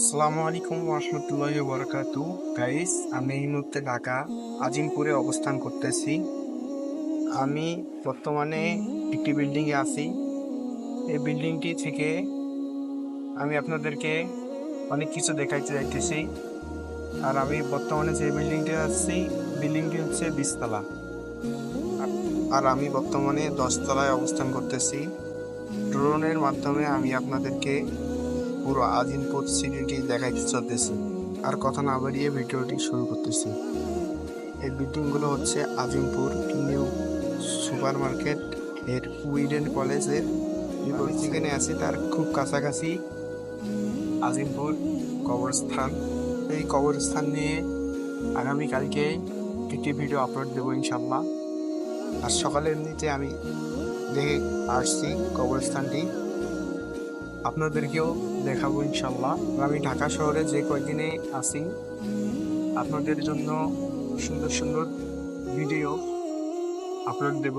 আসসালামু আলাইকুম রহমতুল্লাহি বারাকাতু। গাইস, আমি এই মুহূর্তে ঢাকা আজিমপুরে অবস্থান করতেছি। আমি বর্তমানে একটি বিল্ডিংয়ে আছি। এই বিল্ডিংটি থেকে আমি আপনাদেরকে অনেক কিছু দেখাইতে যাইতেছি। আর আমি বর্তমানে যে বিল্ডিংটি আছি, বিল্ডিংটি হচ্ছে 20 তলা। আর আমি বর্তমানে 10 তলায় অবস্থান করতেছি। ড্রোনের মাধ্যমে আমি আপনাদেরকে পুরো আজিমপুর সিটিটি দেখাইতে চলতেছি। আর কথা না বাড়িয়ে ভিডিওটি শুরু করতেছি। এই বিল্ডিংগুলো হচ্ছে আজিমপুর নিউ সুপার মার্কেট এর উইডেন কলেজের বিপরীত, যেখানে আছে তার খুব কাছাকাছি আজিমপুর কবরস্থান। এই কবরস্থান নিয়ে আগামীকালকে একটি ভিডিও আপলোড দেবো ইনশাল্লাহ। আর সকালে এমনিতে আমি দেখে আসছি কবরস্থানটি, আপনাদেরকেও দেখাবো ইনশাল্লাহ। আমি ঢাকা শহরে যে কয়েকদিনে আছি আপনাদের জন্য সুন্দর সুন্দর ভিডিও আপলোড দেব।